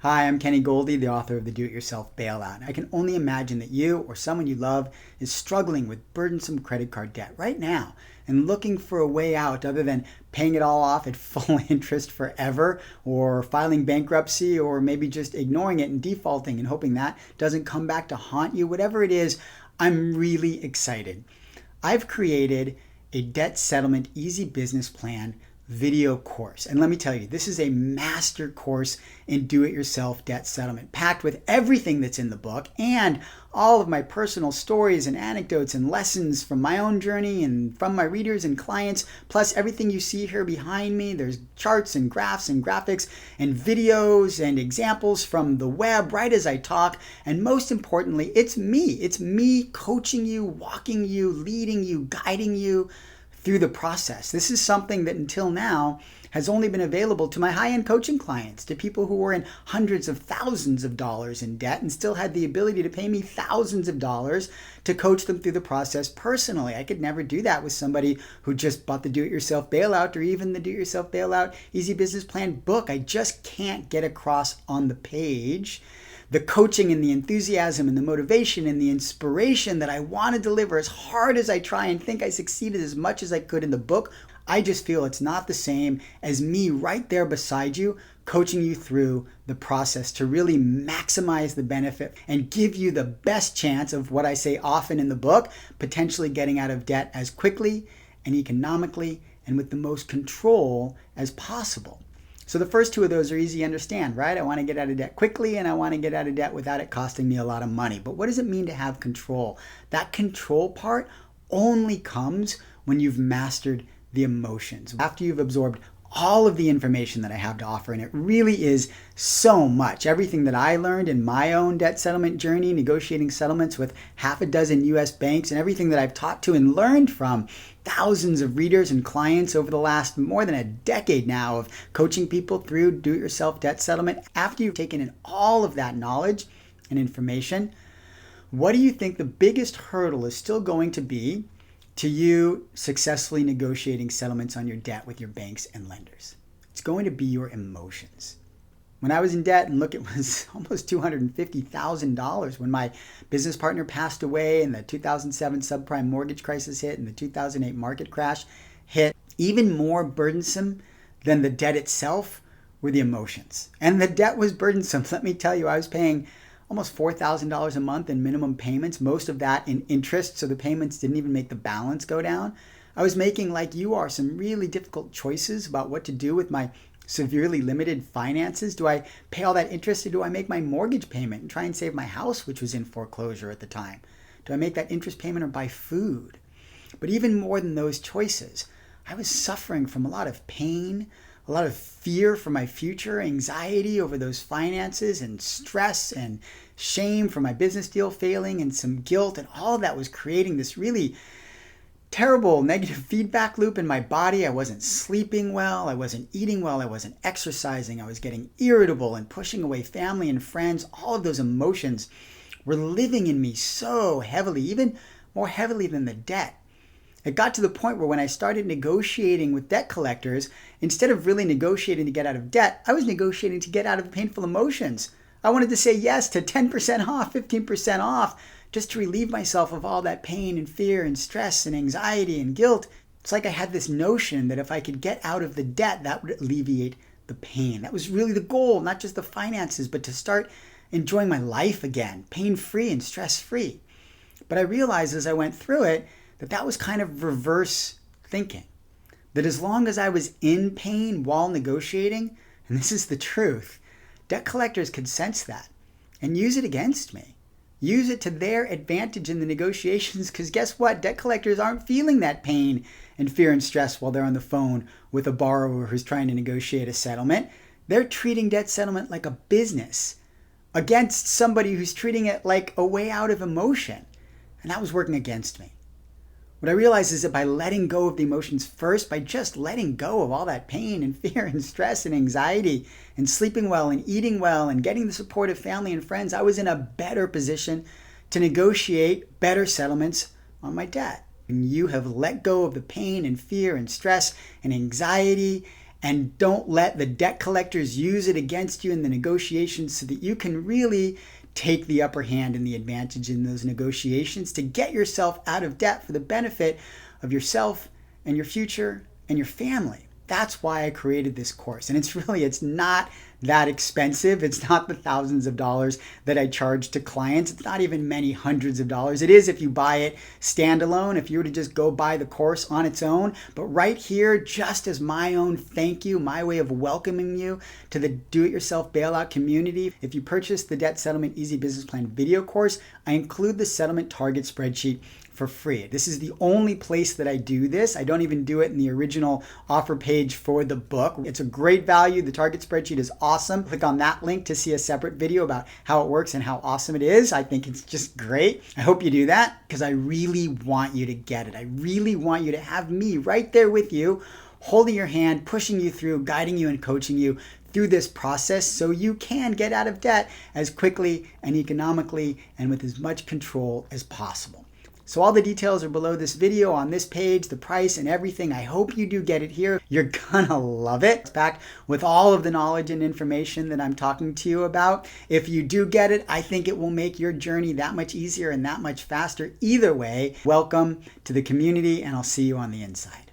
Hi, I'm Kenny Goldie, the author of the Do-It-Yourself Bailout. I can only imagine that you or someone you love is struggling with burdensome credit card debt right now and looking for a way out other than paying it all off at full interest forever, or filing bankruptcy, or maybe just ignoring it and defaulting and hoping that doesn't come back to haunt you. Whatever it is, I'm really excited. I've created a debt settlement easy business plan video course. And let me tell you, this is a master course in do-it-yourself debt settlement, packed with everything that's in the book and all of my personal stories and anecdotes and lessons from my own journey and from my readers and clients, plus everything you see here behind me. There's charts and graphs and graphics and videos and examples from the web right as I talk. And most importantly, it's me. It's me coaching you, walking you, leading you, guiding you through the process. This is something that until now has only been available to my high-end coaching clients, to people who were in hundreds of thousands of dollars in debt and still had the ability to pay me thousands of dollars to coach them through the process personally. I could never do that with somebody who just bought the Do-It-Yourself Bailout or even the Do-It-Yourself Bailout Easy Business Plan book. I just can't get across on the page the coaching and the enthusiasm and the motivation and the inspiration that I want to deliver as hard as I try and think I succeeded as much as I could in the book. I just feel it's not the same as me right there beside you, coaching you through the process to really maximize the benefit and give you the best chance of what I say often in the book, potentially getting out of debt as quickly and economically and with the most control as possible. So the first two of those are easy to understand, right? I want to get out of debt quickly and I want to get out of debt without it costing me a lot of money. But what does it mean to have control? That control part only comes when you've mastered the emotions. After you've absorbed all of the information that I have to offer, and it really is so much. Everything that I learned in my own debt settlement journey, negotiating settlements with half a dozen US banks, and everything that I've talked to and learned from thousands of readers and clients over the last more than a decade now of coaching people through do-it-yourself debt settlement. After you've taken in all of that knowledge and information, what do you think the biggest hurdle is still going to be to you successfully negotiating settlements on your debt with your banks and lenders? It's going to be your emotions. When I was in debt, and look, it was almost $250,000 when my business partner passed away and the 2007 subprime mortgage crisis hit and the 2008 market crash hit. Even more burdensome than the debt itself were the emotions. And the debt was burdensome. Let me tell you, I was paying almost $4,000 a month in minimum payments, most of that in interest, so the payments didn't even make the balance go down. I was making, like you are, some really difficult choices about what to do with my severely limited finances. Do I pay all that interest, or do I make my mortgage payment and try and save my house, which was in foreclosure at the time? Do I make that interest payment or buy food? But even more than those choices, I was suffering from a lot of pain, a lot of fear for my future, anxiety over those finances, and stress and shame for my business deal failing, and some guilt, and all of that was creating this really terrible negative feedback loop in my body. I wasn't sleeping well, I wasn't eating well, I wasn't exercising, I was getting irritable and pushing away family and friends. All of those emotions were living in me so heavily, even more heavily than the debt. It got to the point where when I started negotiating with debt collectors, instead of really negotiating to get out of debt, I was negotiating to get out of the painful emotions. I wanted to say yes to 10% off, 15% off, just to relieve myself of all that pain and fear and stress and anxiety and guilt. It's like I had this notion that if I could get out of the debt, that would alleviate the pain. That was really the goal, not just the finances, but to start enjoying my life again, pain-free and stress-free. But I realized as I went through it that that was kind of reverse thinking. That as long as I was in pain while negotiating, and this is the truth, debt collectors could sense that and use it against me. Use it to their advantage in the negotiations, because guess what? Debt collectors aren't feeling that pain and fear and stress while they're on the phone with a borrower who's trying to negotiate a settlement. They're treating debt settlement like a business against somebody who's treating it like a way out of emotion. And that was working against me. What I realized is that by letting go of the emotions first, by just letting go of all that pain and fear and stress and anxiety and sleeping well and eating well and getting the support of family and friends, I was in a better position to negotiate better settlements on my debt. And you have let go of the pain and fear and stress and anxiety and don't let the debt collectors use it against you in the negotiations so that you can really take the upper hand and the advantage in those negotiations to get yourself out of debt for the benefit of yourself and your future and your family. That's why I created this course. And it's not that expensive. It's not the thousands of dollars that I charge to clients. It's not even many hundreds of dollars. It is if you buy it standalone, if you were to just go buy the course on its own. But right here, just as my own thank you, my way of welcoming you to the do-it-yourself bailout community, if you purchase the Debt Settlement Easy Business Plan video course, I include the settlement target spreadsheet for free. This is the only place that I do this. I don't even do it in the original offer page for the book. It's a great value. The target spreadsheet is awesome. Click on that link to see a separate video about how it works and how awesome it is. I think it's just great. I hope you do that because I really want you to get it. I really want you to have me right there with you, holding your hand, pushing you through, guiding you and coaching you through this process so you can get out of debt as quickly and economically and with as much control as possible. So all the details are below this video on this page, the price and everything. I hope you do get it here. You're gonna love it. It's packed with all of the knowledge and information that I'm talking to you about. If you do get it, I think it will make your journey that much easier and that much faster. Either way, welcome to the community and I'll see you on the inside.